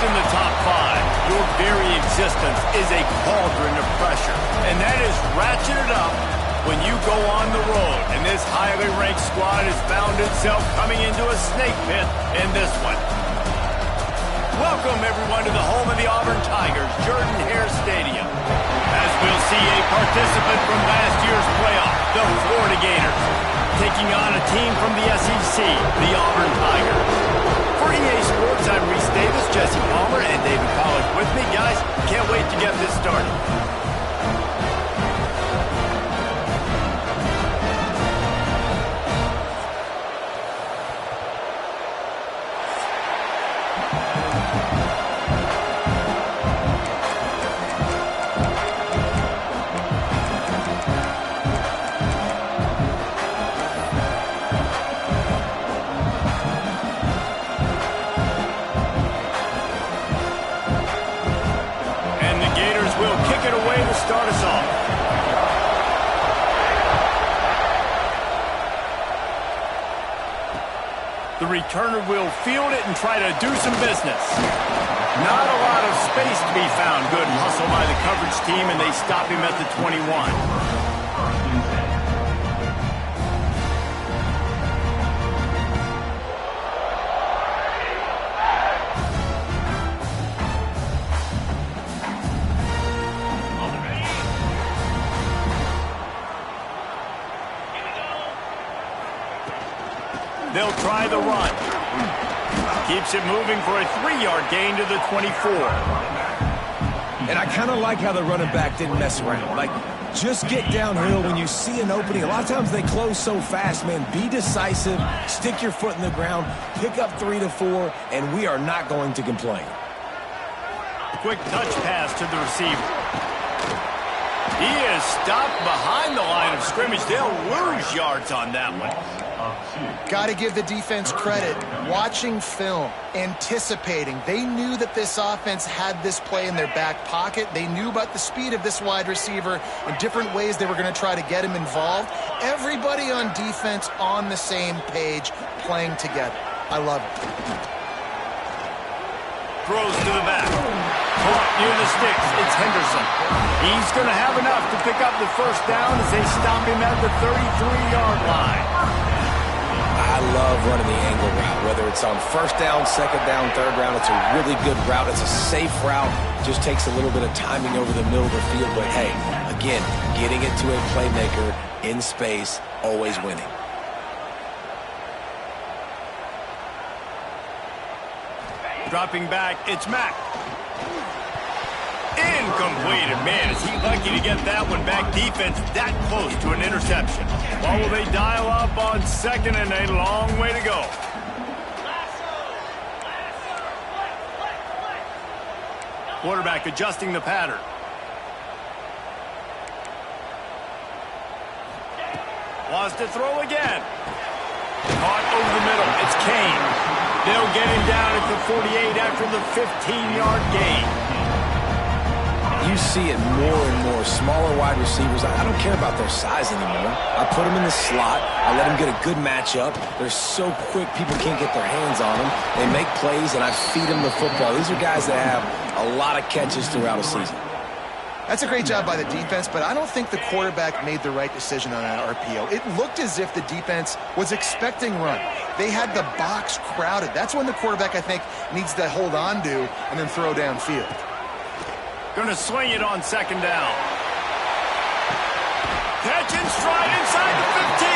in the top five, your very existence is a cauldron of pressure. And that is ratcheted up when you go on the road. And this highly ranked squad has found itself coming into a snake pit in this one. Welcome, everyone, to the home of the Auburn Tigers, Jordan-Hare Stadium. As we'll see a participant from last year's playoff, the Florida Gators, taking on a team from the SEC, the Auburn Tigers. For EA Sports, I'm Reese Davis, Jesse Palmer, and David Pollack with me. Guys, can't wait to get this started. Start us off. The returner will field it and try to do some business. Not a lot of space to be found. Good hustle by the coverage team, and they stop him at the 21. They'll try the run. Keeps it moving for a 3-yard gain to the 24. And I kind of like how the running back didn't mess around. Like, just get downhill when you see an opening. A lot of times they close so fast, man. Be decisive, stick your foot in the ground, pick up 3 to 4, and we are not going to complain. Quick touch pass to the receiver. He is stopped behind the line of scrimmage. They'll lose yards on that one. Got to give the defense credit. Watching film, anticipating. They knew that this offense had this play in their back pocket. They knew about the speed of this wide receiver and different ways they were going to try to get him involved. Everybody on defense on the same page, playing together. I love it. Throws to the back. Caught near the sticks. It's Henderson. He's going to have enough to pick up the first down as they stop him at the 33-yard line. I love running the angle route, whether it's on first down, second down, third down. It's a really good route. It's a safe route. Just takes a little bit of timing over the middle of the field. But, hey, again, getting it to a playmaker in space, always winning. Dropping back, it's Mack. Incomplete. And man, is he lucky to get that one back. Defense that close to an interception. Well, will they dial up on second and a long way to go? Quarterback adjusting the pattern. Wants to throw again. Caught over the middle. It's Kane. They'll get him down at the 48 after the 15-yard gain. You see it more and more. Smaller wide receivers, I don't care about their size anymore. I put them in the slot. I let them get a good matchup. They're so quick, people can't get their hands on them. They make plays, and I feed them the football. These are guys that have a lot of catches throughout a season. That's a great job by the defense, but I don't think the quarterback made the right decision on that RPO. It looked as if the defense was expecting run. They had the box crowded. That's when the quarterback, I think, needs to hold on to and then throw downfield. Going to swing it on second down. Catch and stride inside the 15.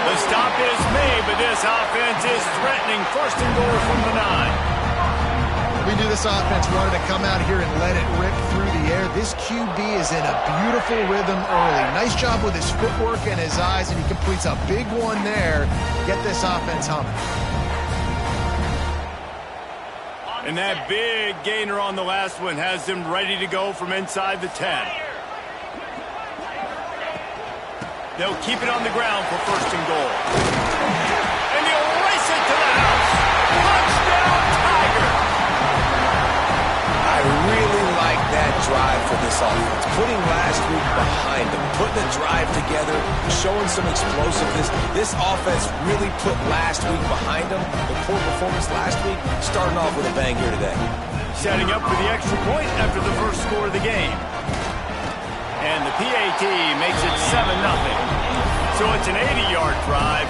The stop is made, but this offense is threatening. First and goal from the 9. We knew this offense wanted to come out here and let it rip through the air. This QB is in a beautiful rhythm early. Nice job with his footwork and his eyes, and he completes a big one there. Get this offense humming. And that big gainer on the last one has them ready to go from inside the 10. They'll keep it on the ground for first and goal. And he'll race it to the house. Touchdown, Tiger! I really like that drive for this offense. Putting last week behind them, putting the drive together, showing some explosiveness. This offense really put last week behind them. The poor performance last week, starting off with a bang here today. Setting up for the extra point after the first score of the game. And the PAT makes it 7-0. So it's an 80-yard drive.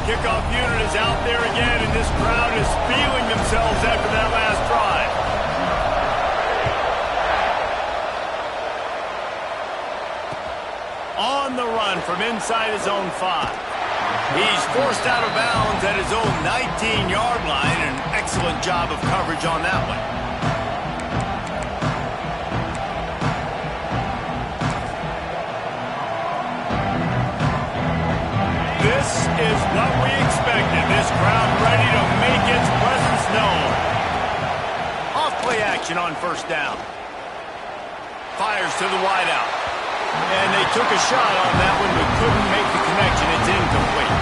Kickoff unit is out there again, and this crowd is feeling themselves after that last drive. On the run from inside his own 5. He's forced out of bounds at his own 19-yard line. An excellent job of coverage on that one. This is what we expected. This crowd ready to make its presence known. Off-play action on first down. Fires to the wideout. And they took a shot on that one, but couldn't make the connection. It's incomplete.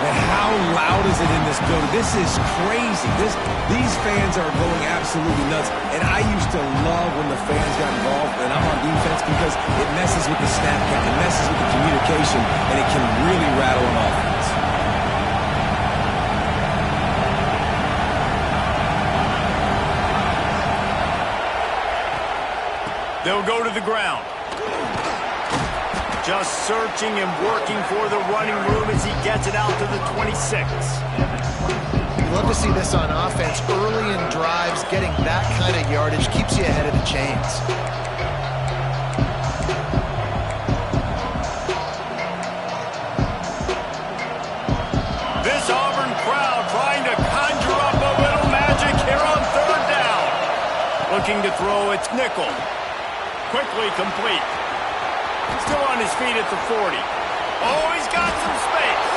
Man, how loud is it in this building? This is crazy. These fans are going absolutely nuts. And I used to love when the fans got involved, and I'm on defense, because it messes with the snap count, it messes with the communication, and it can really rattle an offense. They'll go to the ground. Just searching and working for the running room as he gets it out to the 26. You love to see this on offense. Early in drives, getting that kind of yardage keeps you ahead of the chains. This Auburn crowd trying to conjure up a little magic here on third down. Looking to throw, it's Nickel. Quickly complete. Still on his feet at the 40. Oh, he's got some space.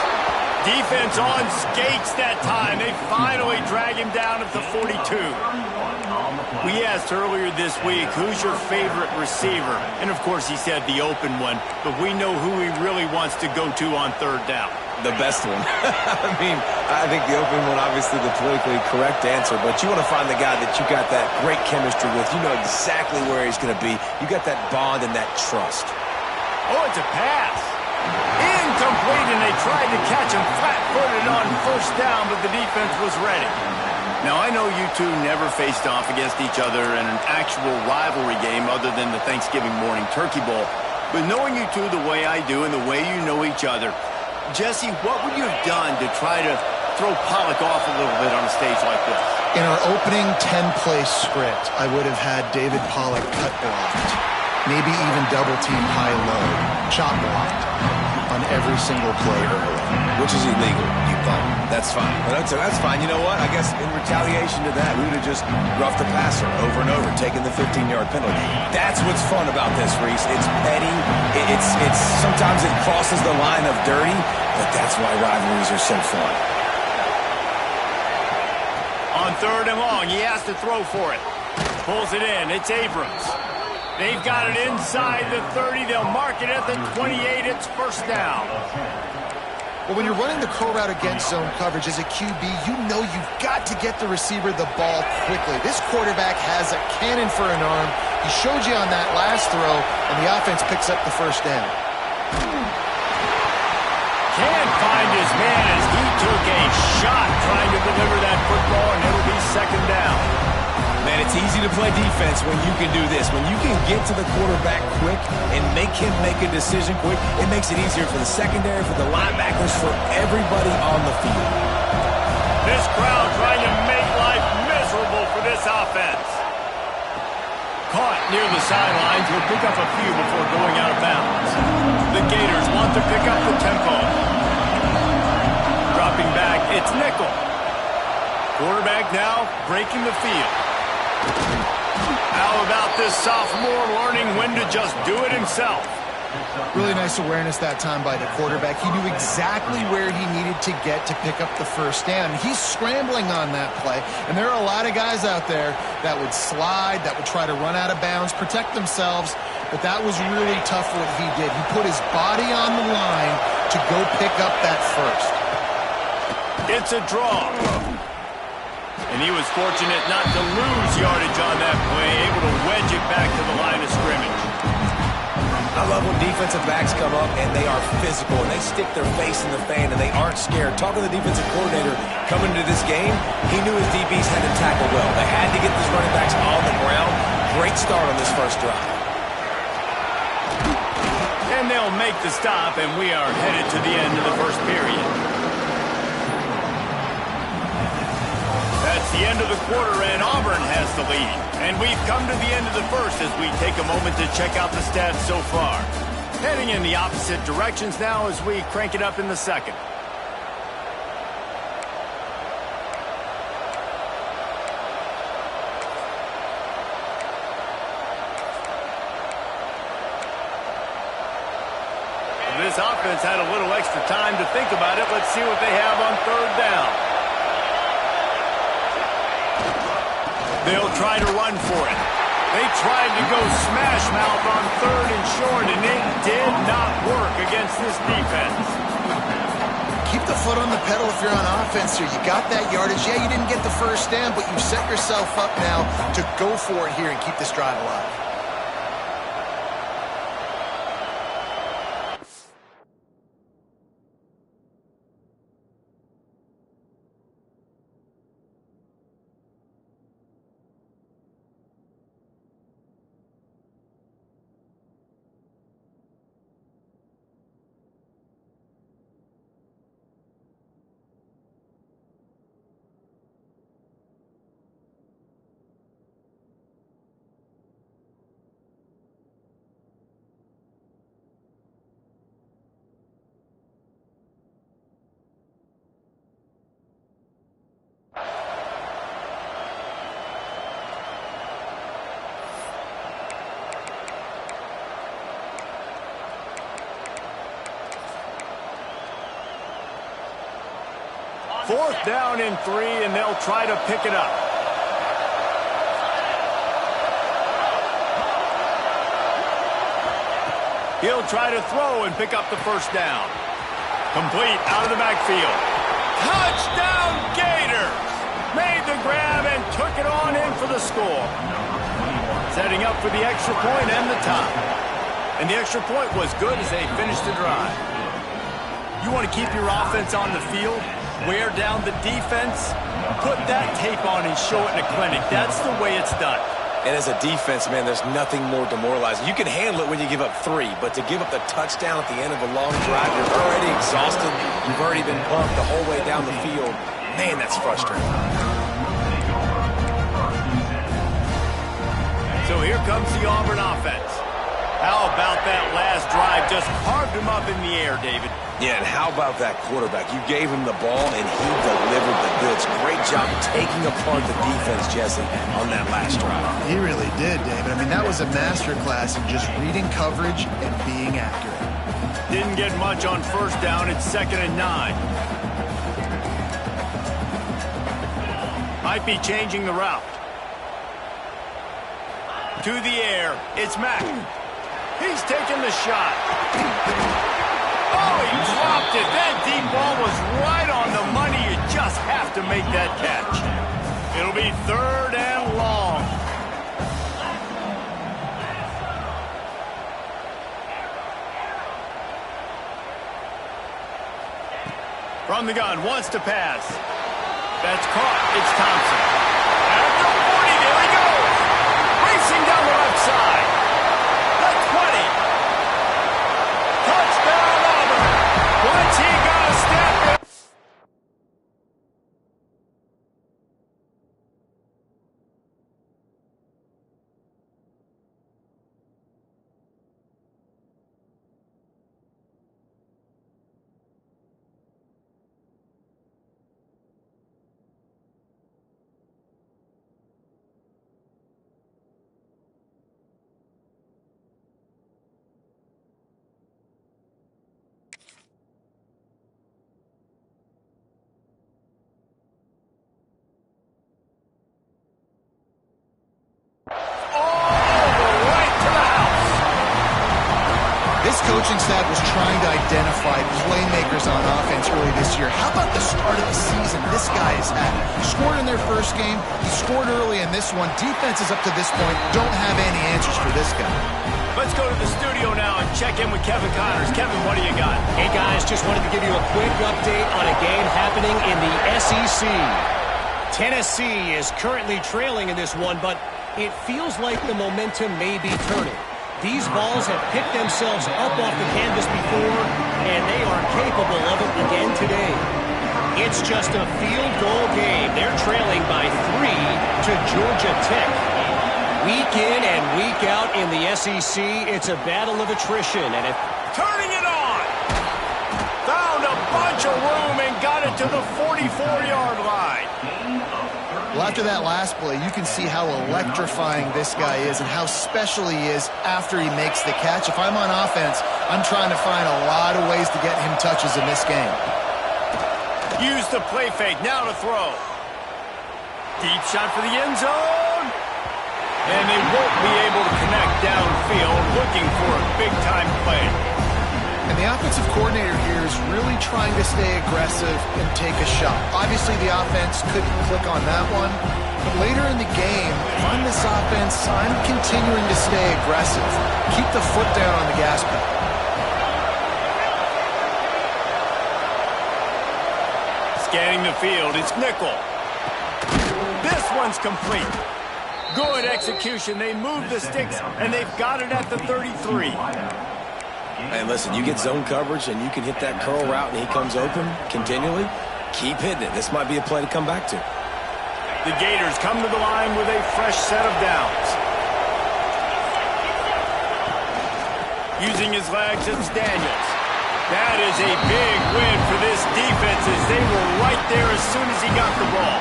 Defense on skates that time. They finally drag him down at the 42. We asked earlier this week, who's your favorite receiver? And, of course, he said the open one. But we know who he really wants to go to on third down. The best one. I mean, I think the open one, obviously the politically correct answer, but you want to find the guy that you got that great chemistry with. You know exactly where he's going to be. You got that bond and that trust. Oh, it's a pass. Incomplete, and they tried to catch him flat-footed on first down, but the defense was ready. Now, I know you two never faced off against each other in an actual rivalry game other than the Thanksgiving morning Turkey Bowl, but knowing you two the way I do and the way you know each other, Jesse, what would you have done to try to throw Pollock off a little bit on a stage like this? In our opening 10-play script, I would have had David Pollock cut blocked, maybe even double-team high-low, chop blocked on every single play early. Which is illegal, you thought. That's fine. But that's fine. You know what? I guess in retaliation to that, we would have just roughed the passer over and over, taking the 15-yard penalty. That's what's fun about this, Reese. It's petty. It's sometimes it crosses the line of dirty, but that's why rivalries are so fun. On third and long, he has to throw for it. Pulls it in. It's Abrams. They've got it inside the 30. They'll mark it at the 28. It's first down. Well, when you're running the curl route against zone coverage as a QB, you know you've got to get the receiver the ball quickly. This quarterback has a cannon for an arm. He showed you on that last throw, and the offense picks up the first down. Can't find his man as he took a shot trying to deliver that football, and it'll be second down. Man, it's easy to play defense when you can do this. When you can get to the quarterback quick and make him make a decision quick, it makes it easier for the secondary, for the linebackers, for everybody on the field. This crowd trying to make life miserable for this offense. Caught near the sidelines. Will pick up a few before going out of bounds. The Gators want to pick up the tempo. Dropping back, it's nickel. Quarterback now breaking the field. How about this sophomore learning when to just do it himself? Really nice awareness that time by the quarterback. He knew exactly where he needed to get to pick up the first down. He's scrambling on that play, and there are a lot of guys out there that would slide, that would try to run out of bounds, protect themselves, but that was really tough what he did. He put his body on the line to go pick up that first. It's a draw. And he was fortunate not to lose yardage on that play, able to wedge it back to the line of scrimmage. I love when defensive backs come up and they are physical and they stick their face in the fan and they aren't scared. Talking to the defensive coordinator coming into this game, he knew his DBs had to tackle well. They had to get these running backs on the ground. Great start on this first drive. And they'll make the stop, and we are headed to the end of the first period. That's the end of the quarter, and Auburn has the lead. And we've come to the end of the first as we take a moment to check out the stats so far. Heading in the opposite directions now as we crank it up in the second. This offense had a little extra time to think about it. Let's see what they have on third down. They'll try to run for it. They tried to go smash mouth on third and short, and it did not work against this defense. Keep the foot on the pedal if you're on offense here. You got that yardage. Yeah, you didn't get the first down, but you've set yourself up now to go for it here and keep this drive alive. 4th down and 3, and they'll try to pick it up. He'll try to throw and pick up the 1st down. Complete out of the backfield. Touchdown Gators! Made the grab and took it on in for the score. Setting up for the extra point and the tie. And the extra point was good as they finished the drive. You want to keep your offense on the field, wear down the defense, put that tape on and show it in a clinic. That's the way it's done. And as a defense, man, there's nothing more demoralizing. You can handle it when you give up 3, but to give up the touchdown at the end of a long drive, you're already exhausted. You've already been pumped the whole way down the field. Man, that's frustrating. So here comes the Auburn offense. How about that last drive? Just carved him up in the air, David. Yeah, and how about that quarterback? You gave him the ball, and he delivered the goods. Great job taking apart the defense, Jesse, on that last drive. He really did, David. I mean, that was a masterclass in just reading coverage and being accurate. Didn't get much on 1st down. It's 2nd and 9. Might be changing the route. To the air, it's Mack. He's taking the shot. Oh, he dropped it. That deep ball was right on the money. You just have to make that catch. It'll be 3rd and long. From the gun, wants to pass. That's caught. It's Thompson. At the 40, there he goes. Racing down the left side. The 20. Touchdown, Auburn. Once he got a step in. Coaching staff was trying to identify playmakers on offense early this year. How about the start of the season this guy has had? Scored in their first game. He scored early in this one. Defenses up to this point don't have any answers for this guy. Let's go to the studio now and check in with Kevin Connors. Kevin, what do you got? Hey, guys, just wanted to give you a quick update on a game happening in the SEC. Tennessee is currently trailing in this one, but it feels like the momentum may be turning. These balls have picked themselves up off the canvas before, and they are capable of it again today. It's just a field goal game. They're trailing by 3 to Georgia Tech. Week in and week out in the SEC, it's a battle of attrition. And turning it on! Found a bunch of room and got it to the 44-yard line. Well, after that last play, you can see how electrifying this guy is and how special he is after he makes the catch. If I'm on offense, I'm trying to find a lot of ways to get him touches in this game. Use the play fake, now to throw. Deep shot for the end zone. And they won't be able to connect downfield, looking for a big-time play. And the offensive coordinator here is really trying to stay aggressive and take a shot. Obviously, the offense couldn't click on that one. But later in the game, if I'm this offense, I'm continuing to stay aggressive. Keep the foot down on the gas pedal. Scanning the field, it's nickel. This one's complete. Good execution. They move the sticks, and they've got it at the 33. Hey, listen, you get zone coverage and you can hit that curl route and he comes open continually, keep hitting it. This might be a play to come back to. The Gators come to the line with a fresh set of downs. Using his legs, it's Daniels. That is a big win for this defense as they were right there as soon as he got the ball.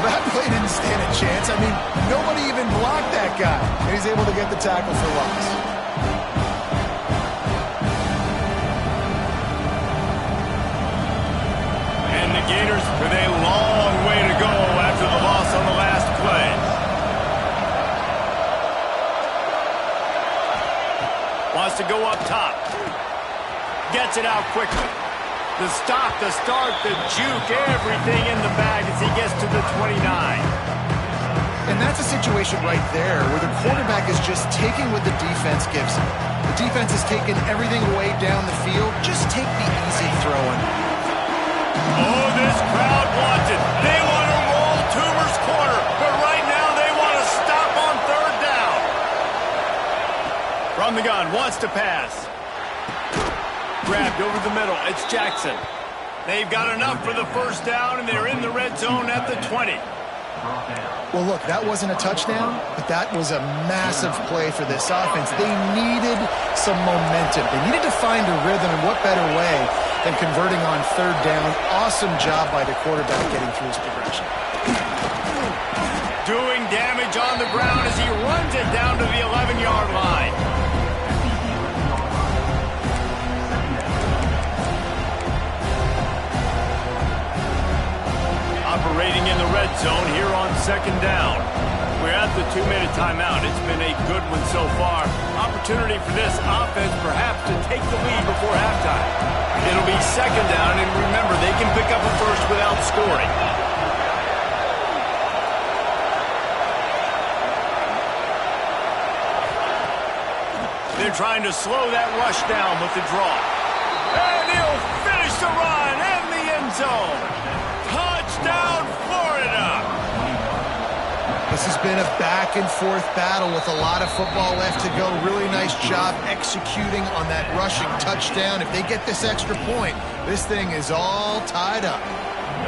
Well, that play didn't stand a chance. I mean, nobody even blocked that guy. And he's able to get the tackle for loss. the Gators with a long way to go after the loss on the last play. Wants to go up top. Gets it out quickly. The stop, the start, the juke, everything in the bag as he gets to the 29. And that's a situation right there where the quarterback is just taking what the defense gives him. The defense is taking everything away down the field. Just take the easy throwing. Oh, this crowd wants it. They want to roll Toomer's corner, but right now they want to stop on third down. From the gun, wants to pass. Grabbed over the middle. It's Jackson. They've got enough for the first down, and they're in the red zone at the 20. Well, look, that wasn't a touchdown, but that was a massive play for this offense. They needed some momentum. They needed to find a rhythm, and what better way than converting on third down. Awesome job by the quarterback getting through his progression. Doing damage on the ground as he runs it down to the 11-yard line. Operating in the red zone here on second down. We're at the 2-minute timeout. It's been a good one so far. Opportunity for this offense perhaps to take the lead before halftime. It'll be second down, and remember, they can pick up a first without scoring. They're trying to slow that rush down with the draw. And he'll finish the run in the end zone. Touchdown, Florida! This has been a back-and-forth battle with a lot of football left to go. Really nice job executing on that rushing touchdown. If they get this extra point, this thing is all tied up.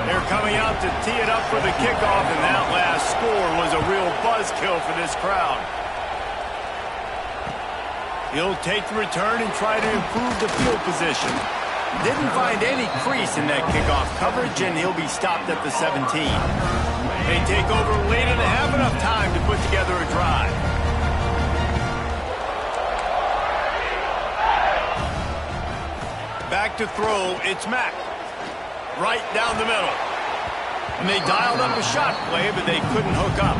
They're coming out to tee it up for the kickoff, and that last score was a real buzzkill for this crowd. He'll take the return and try to improve the field position. Didn't find any crease in that kickoff coverage, and he'll be stopped at the 17. They take over late and have enough time to put together a drive. Back to throw, it's Mack. Right down the middle. And they dialed up a shot play, but they couldn't hook up.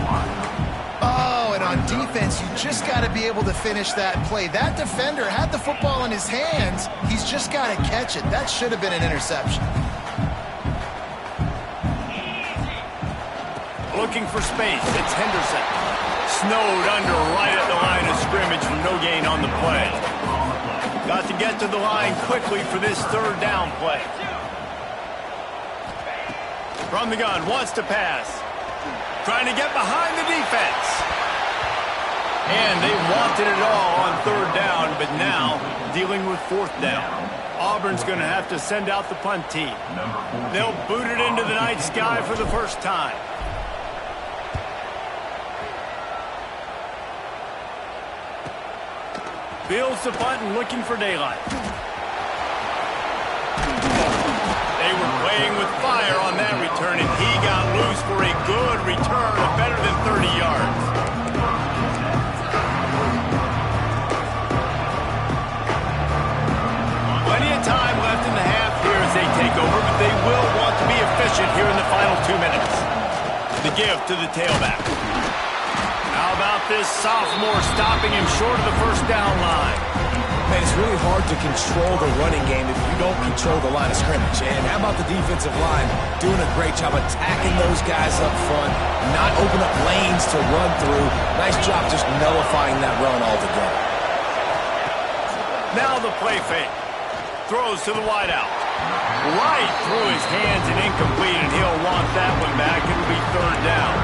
Oh, and on defense, you just got to be able to finish that play. That defender had the football in his hands. He's just got to catch it. That should have been an interception. Looking for space. It's Henderson. Snowed under right at the line of scrimmage for no gain on the play. Got to get to the line quickly for this third down play. From the gun, wants to pass. Trying to get behind the defense. And they wanted it all on third down, but now dealing with fourth down. Auburn's going to have to send out the punt team. They'll boot it into the night sky for the first time. Fields the punt and looking for daylight. They were playing with fire on that return, and he got loose for a good return of better than 30 yards. Plenty of time left in the half here as they take over, but they will want to be efficient here in the final 2 minutes. The give to the tailback. How about this sophomore stopping him short of the first down line? Man, it's really hard to control the running game if you don't control the line of scrimmage. And how about the defensive line doing a great job attacking those guys up front, not open up lanes to run through. Nice job just nullifying that run altogether. Now the play fake. Throws to the wideout. Right through his hands and incomplete, and he'll want that one back. It'll be third down.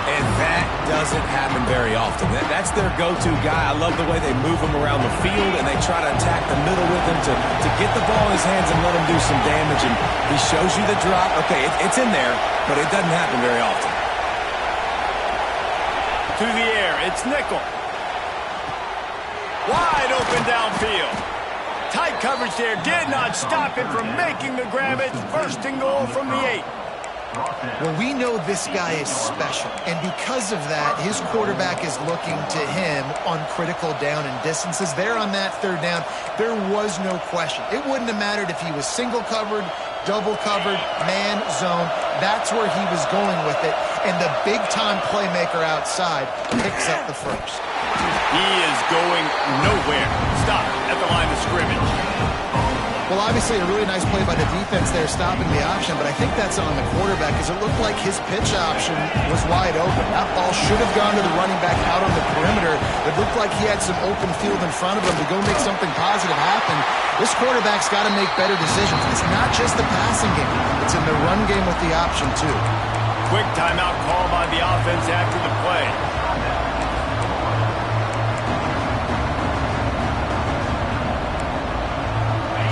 And that doesn't happen very often. That's their go-to guy. I love the way they move him around the field, and they try to attack the middle with him to get the ball in his hands and let him do some damage. And he shows you the drop. Okay, it's in there, but it doesn't happen very often. To the air, it's Nickel. Wide open downfield. Tight coverage there. Did not stop him from making the grab. It's first and goal from the 8. Well, we know this guy is special, and because of that, his quarterback is looking to him on critical down and distances. There on that third down, there was no question. It wouldn't have mattered if he was single covered double covered, man zone. That's where he was going with it. And the big-time playmaker outside picks up the first. He is going nowhere. Stop at the line of scrimmage. Well, obviously a really nice play by the defense there stopping the option, but I think that's on the quarterback because it looked like his pitch option was wide open. That ball should have gone to the running back out on the perimeter. It looked like he had some open field in front of him to go make something positive happen. This quarterback's got to make better decisions. It's not just the passing game. It's in the run game with the option, too. Quick timeout call by the offense after the play.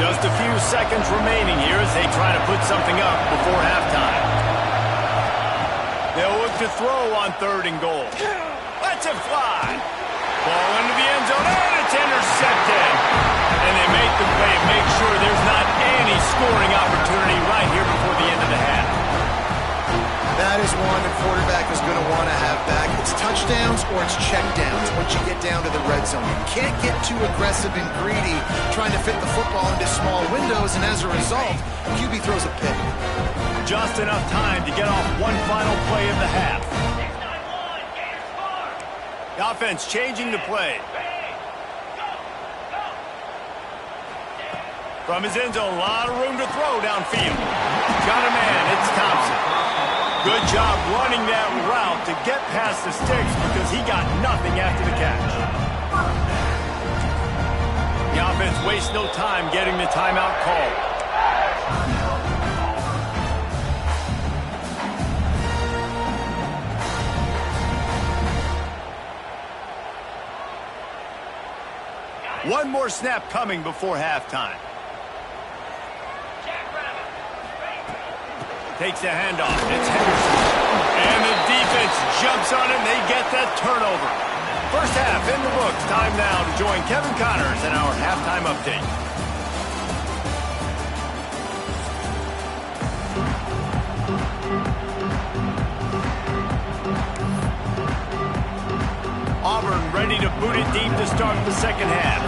Just a few seconds remaining here as they try to put something up before halftime. They'll look to throw on 3rd and goal. Let's it fly. Ball into the end zone, and it's intercepted. And they make the play and make sure there's not any scoring opportunity right here before the end of the half. That is one the quarterback is going to want to have back. It's touchdowns or it's checkdowns once you get down to the red zone. You can't get too aggressive and greedy trying to fit the football into small windows, and as a result, QB throws a pick. Just enough time to get off one final play of the half. The offense changing the play. From his end zone, a lot of room to throw downfield. Got a man, it's Thompson. Good job running that route to get past the sticks because he got nothing after the catch. The offense wastes no time getting the timeout called. One more snap coming before halftime. Takes the handoff. It's Henderson. And the defense jumps on it, and they get that turnover. First half in the books. Time now to join Kevin Connors in our halftime update. Auburn ready to boot it deep to start the second half.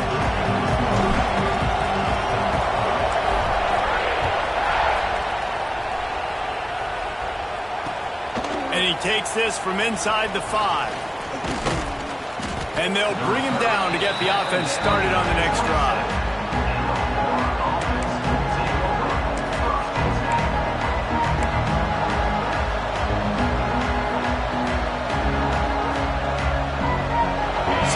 And he takes this from inside the 5. And they'll bring him down to get the offense started on the next drive.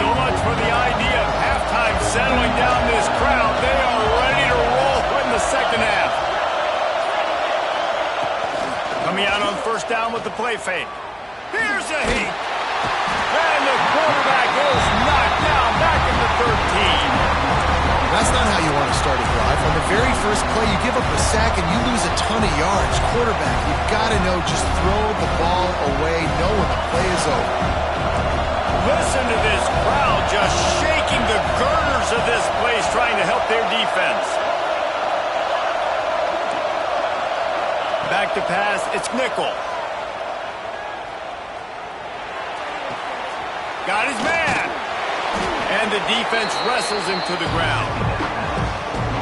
So much for the idea of halftime settling down this crowd. They are ready to roll in the second half. Coming out on 1st down with the play fake. Here's a heat. And the quarterback is knocked down back at the 13. That's not how you want to start a drive. On the very first play, you give up a sack and you lose a ton of yards. Quarterback, you've got to know, just throw the ball away, know when the play is over. Listen to this crowd just shaking the girders of this place, trying to help their defense. Back to pass, it's Nickel. Got his man. And the defense wrestles him to the ground.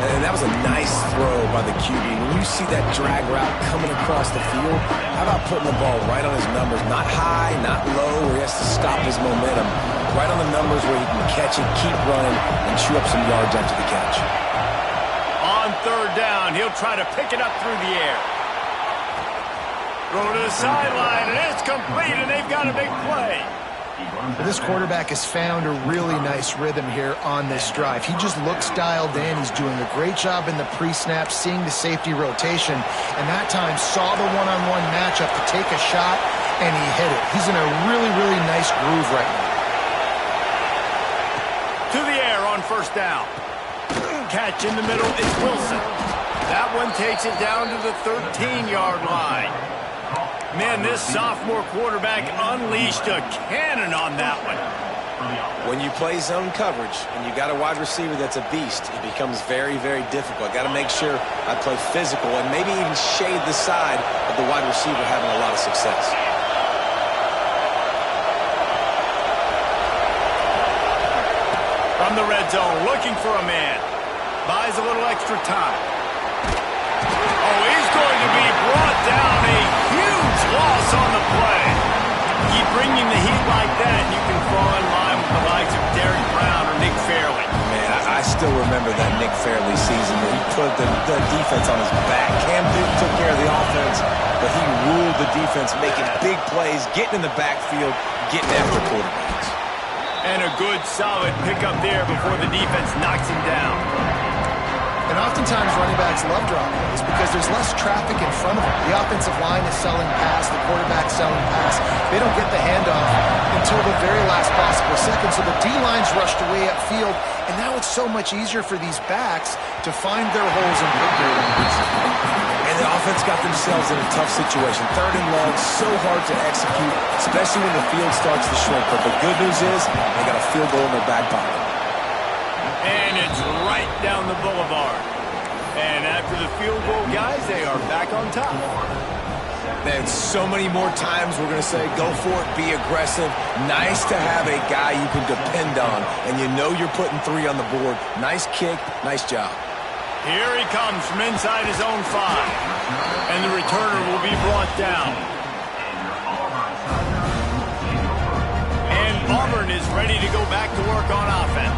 And that was a nice throw by the QB. When you see that drag route coming across the field, how about putting the ball right on his numbers? Not high, not low, where he has to stop his momentum. Right on the numbers where he can catch it, keep running, and chew up some yards after the catch. On 3rd down, he'll try to pick it up through the air. Throw to the sideline, and it's complete, and they've got a big play. This quarterback has found a really nice rhythm here on this drive. He just looks dialed in. He's doing a great job in the pre-snap, seeing the safety rotation, and that time saw the one-on-one matchup to take a shot, and he hit it. He's in a really, really nice groove right now. To the air on 1st down. Catch in the middle, it's Wilson. That one takes it down to the 13-yard line. Man, this sophomore quarterback unleashed a cannon on that one. When you play zone coverage and you got a wide receiver that's a beast, it becomes very, very difficult. Got to make sure I play physical and maybe even shade the side of the wide receiver having a lot of success. From the red zone, looking for a man. Buys a little extra time. Oh, he's going to be brought down. A huge loss on the play. Keep bringing the heat like that, and you can fall in line with the likes of Derek Brown or Nick Fairley. Man, I still remember that Nick Fairley season where he put the defense on his back. Cam Newton took care of the offense, but he ruled the defense, making big plays, getting in the backfield, getting after quarterbacks. And a good, solid pickup there before the defense knocks him down. And oftentimes running backs love drop plays because there's less traffic in front of them. The offensive line is selling pass, the quarterback's selling pass. They don't get the handoff until the very last possible second, so the D-line's rushed away upfield, and now it's so much easier for these backs to find their holes and pick their lanes. And the offense got themselves in a tough situation. Third and long, so hard to execute, especially when the field starts to shrink. But the good news is they got a field goal in their back pocket. And it's right down the boulevard. And after the field goal, guys, they are back on top. And so many more times we're going to say, go for it, be aggressive. Nice to have a guy you can depend on, and you know you're putting 3 on the board. Nice kick, nice job. Here he comes from inside his own 5. And the returner will be brought down. And Auburn is ready to go back to work on offense.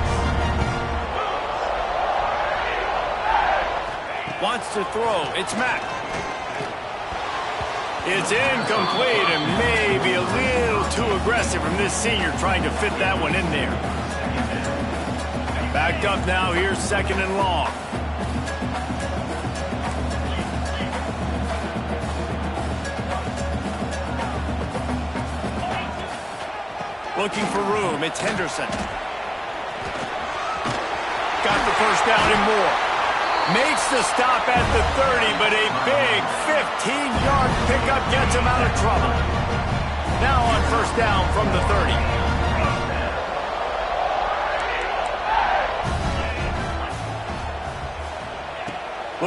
Wants to throw. It's Mack. It's incomplete and maybe a little too aggressive from this senior trying to fit that one in there. Backed up now. Here's 2nd and long. Looking for room. It's Henderson. Got the first down and more. Makes the stop at the 30, but a big 15-yard pickup gets him out of trouble. Now on first down from the 30.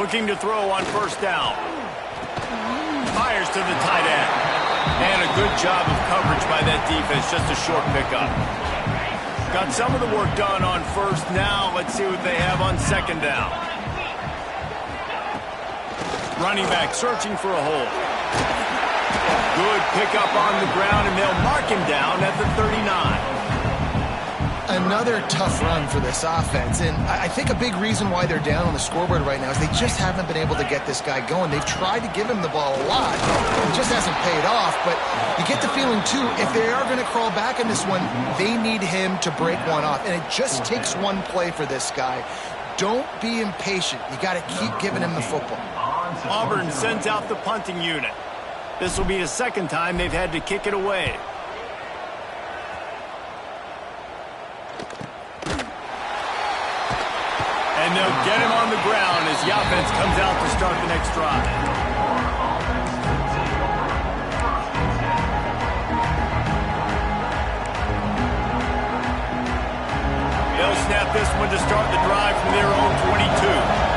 Looking to throw on first down. Fires to the tight end. And a good job of coverage by that defense, just a short pickup. Got some of the work done on first. Now let's see what they have on 2nd down. Running back searching for a hole. Good pickup on the ground, and they'll mark him down at the 39. Another tough run for this offense, and I think a big reason why they're down on the scoreboard right now is they just haven't been able to get this guy going. They've tried to give him the ball a lot. It just hasn't paid off, but you get the feeling, too, if they are going to crawl back in this one, they need him to break one off, and it just takes one play for this guy. Don't be impatient. You got to keep giving him the football. Auburn sends out the punting unit. This will be the 2nd time they've had to kick it away. And they'll get him on the ground as the offense comes out to start the next drive. They'll snap this one to start the drive from their own 22.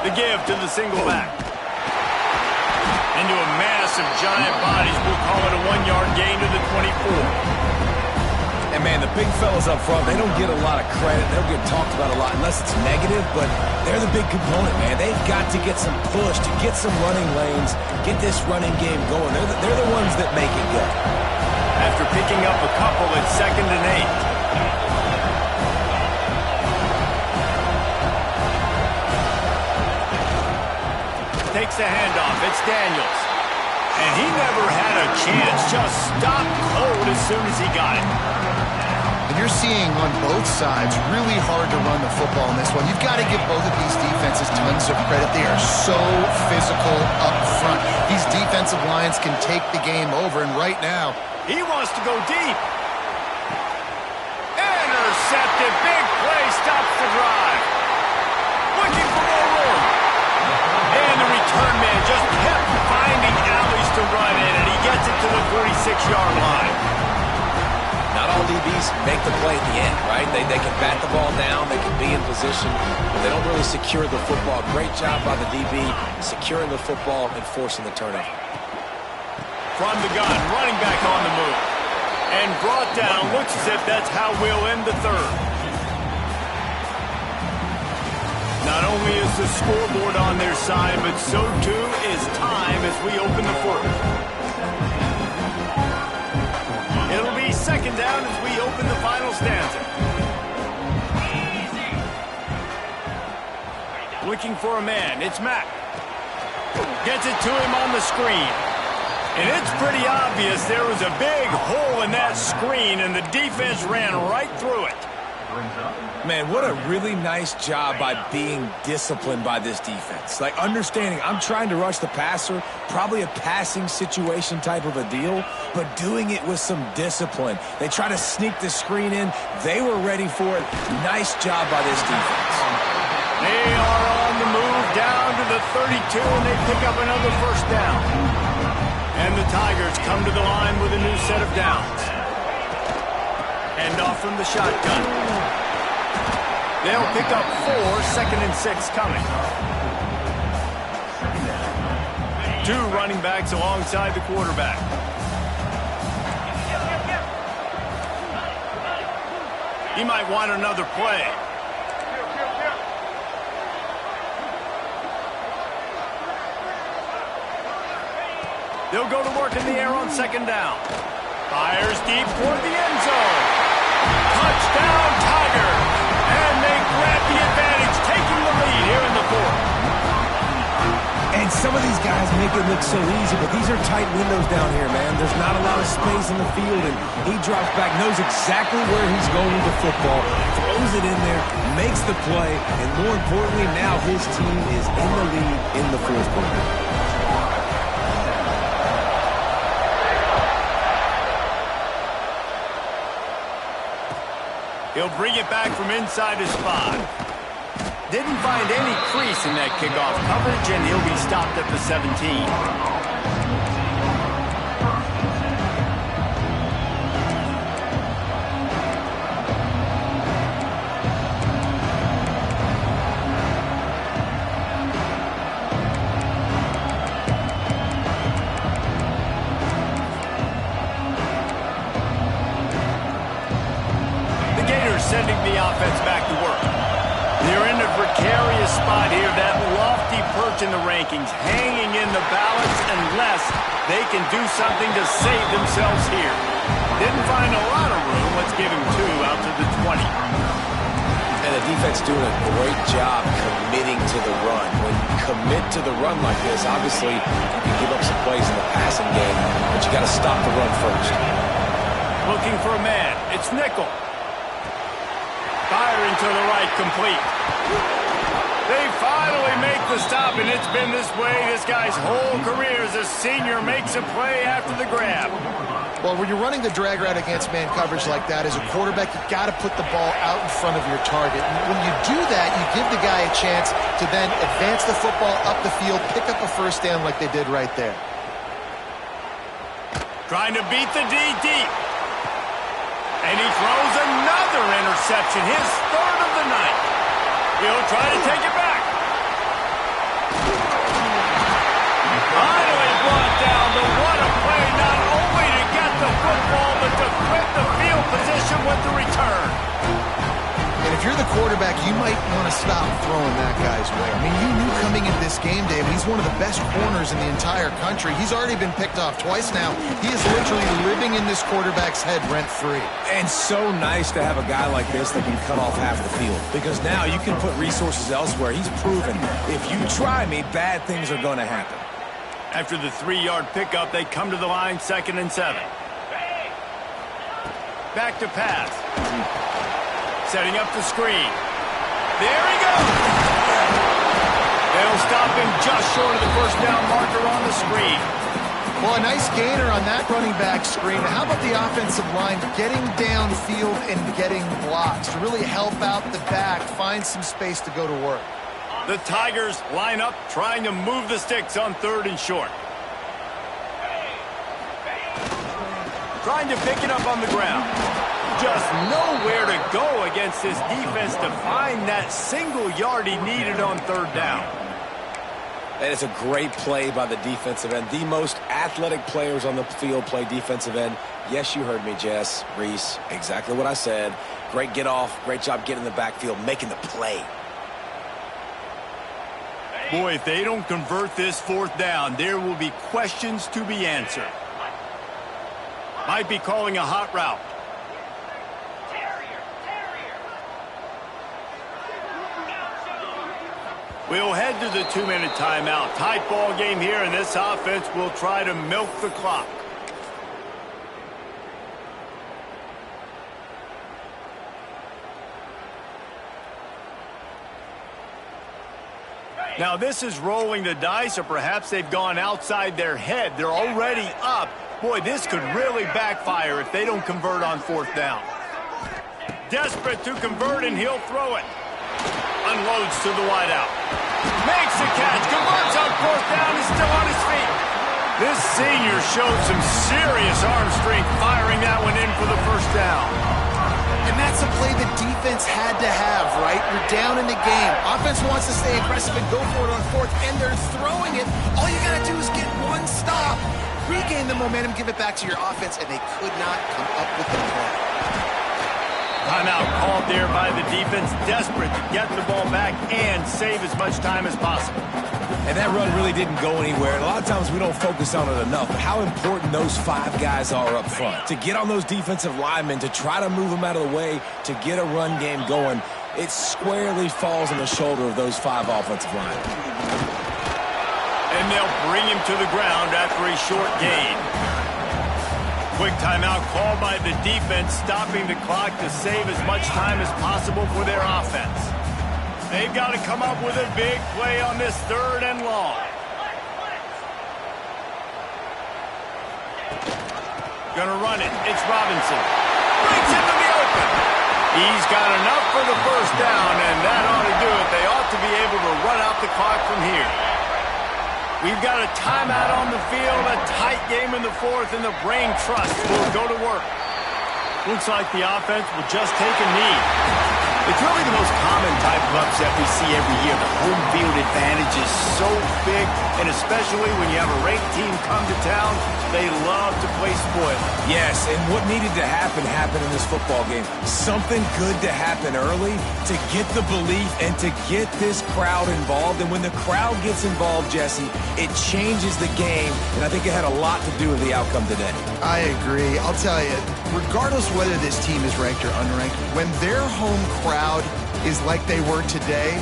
The give to the single back. Into a mass of giant bodies. We'll call it a 1-yard gain to the 24. And, man, the big fellas up front, they don't get a lot of credit. They don't get talked about a lot unless it's negative, but they're the big component, man. They've got to get some push, to get some running lanes, get this running game going. They're the ones that make it go. After picking up a couple, it's 2nd and 8. Takes the handoff. It's Daniels. And he never had a chance. Just stopped cold as soon as he got it. And you're seeing on both sides really hard to run the football in this one. You've got to give both of these defenses tons of credit. They are so physical up front. These defensive lines can take the game over, and right now, he wants to go deep. Intercepted. Big play. Stops the drive. Looking for more room. And the return man just kept finding alleys to run in, and he gets it to the 46-yard line. Not all DBs make the play at the end, right? They can bat the ball down, they can be in position, but they don't really secure the football. Great job by the DB securing the football and forcing the turnover. From the gun, running back on the move. And brought down, looks as if that's how we'll end the 3rd. Not only is the scoreboard on their side, but so too is time as we open the fourth. It'll be second down as we open the final stanza. Looking for a man. It's Mack. Gets it to him on the screen. And it's pretty obvious there was a big hole in that screen, and the defense ran right through it. Man, what a really nice job by being disciplined by this defense. Like, understanding I'm trying to rush the passer, probably a passing situation type of a deal, but doing it with some discipline. They try to sneak the screen in. They were ready for it. Nice job by this defense. They are on the move down to the 32, and they pick up another first down. And the Tigers come to the line with a new set of downs. Hand off from the shotgun. They'll pick up 4, 2nd and 6 coming. 2 running backs alongside the quarterback. He might want another play. They'll go to work in the air on 2nd down. Fires deep toward the end zone. Touchdown, Tigers! And they grab the advantage, taking the lead here in the fourth. And some of these guys make it look so easy, but these are tight windows down here, man. There's not a lot of space in the field, and he drops back, knows exactly where he's going with the football, throws it in there, makes the play, and more importantly, now his team is in the lead in the fourth quarter. He'll bring it back from inside his spot. Didn't find any crease in that kickoff coverage, and he'll be stopped at the 17. Sending the offense back to work. They're in a precarious spot here, that lofty perch in the rankings, hanging in the balance unless they can do something to save themselves here. Didn't find a lot of room. Let's give him 2 out to the 20. And the defense doing a great job committing to the run. When you commit to the run like this, obviously you can give up some plays in the passing game, but you got to stop the run first. Looking for a man. It's Nickel. Firing to the right, complete. They finally make the stop, and it's been this way this guy's whole career as a senior makes a play after the grab. Well, when you're running the drag route against man coverage like that, as a quarterback, you've got to put the ball out in front of your target. And when you do that, you give the guy a chance to then advance the football up the field, pick up a first down like they did right there. Trying to beat the D deep. And he throws another interception, his 3rd of the night. He'll try to take it back. Finally brought down, but what a play, not only to get the football, but to flip the field position with the return. And if you're the quarterback, you might want to stop throwing that guy's way. I mean, you knew coming into this game, David, he's one of the best corners in the entire country. He's already been picked off twice now. He is literally living in this quarterback's head rent-free. And so nice to have a guy like this that can cut off half the field, because now you can put resources elsewhere. He's proven if you try me, bad things are going to happen. After the 3-yard pickup, they come to the line 2nd and 7. Back to pass. Setting up the screen. There he goes. They'll stop him just short of the first down marker on the screen. Well, a nice gainer on that running back screen. How about the offensive line getting downfield and getting blocks to really help out the back, find some space to go to work? The Tigers line up, trying to move the sticks on 3rd and short. Trying to pick it up on the ground. Just nowhere to go against this defense to find that single yard he needed on 3rd down. And it's a great play by the defensive end. The most athletic players on the field play defensive end. Yes, you heard me, Jess, Reese. Exactly what I said. Great get off. Great job getting in the backfield, making the play. Boy, if they don't convert this fourth down, there will be questions to be answered. Might be calling a hot route. We'll head to the 2-minute timeout. Tight ball game here, and this offense will try to milk the clock. Now, this is rolling the dice, or perhaps they've gone outside their head. They're already up. Boy, this could really backfire if they don't convert on fourth down. Desperate to convert, and he'll throw it. Unloads to the wideout. Makes the catch. Converts on fourth down. He's still on his feet. This senior showed some serious arm strength firing that one in for the first down. And that's a play the defense had to have, right? You're down in the game. Offense wants to stay aggressive and go for it on fourth, and they're throwing it. All you got to do is get one stop, regain the momentum, give it back to your offense, and they could not come up with the play. Timeout called there by the defense, desperate to get the ball back and save as much time as possible. And that run really didn't go anywhere. And a lot of times we don't focus on it enough. But how important those 5 guys are up front. To get on those defensive linemen, to try to move them out of the way, to get a run game going, it squarely falls on the shoulder of those 5 offensive linemen. And they'll bring him to the ground after a short gain. Quick timeout called by the defense, stopping the clock to save as much time as possible for their offense. They've got to come up with a big play on this 3rd and long. Gonna run it. It's Robinson. Breaks into the open. He's got enough for the first down, and that ought to do it. They ought to be able to run out the clock from here. We've got a timeout on the field, a tight game in the 4th, and the brain trust will go to work. Looks like the offense will just take a knee. It's really the most common type of upset we see every year. The home field advantage is so big, and especially when you have a ranked team come to town, they love to play spoil. Yes, and what needed to happen happened in this football game. Something good to happen early to get the belief and to get this crowd involved. And when the crowd gets involved, Jesse, it changes the game, and I think it had a lot to do with the outcome today. I agree. I'll tell you, regardless whether this team is ranked or unranked, when their home crowd is like they were today,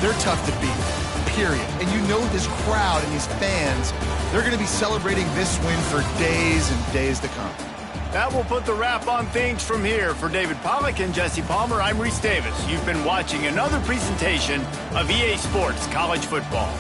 they're tough to beat, period. And you know this crowd and these fans, they're going to be celebrating this win for days and days to come. That will put the wrap on things from here. For David Pollack and Jesse Palmer, I'm Reese Davis. You've been watching another presentation of EA Sports College Football.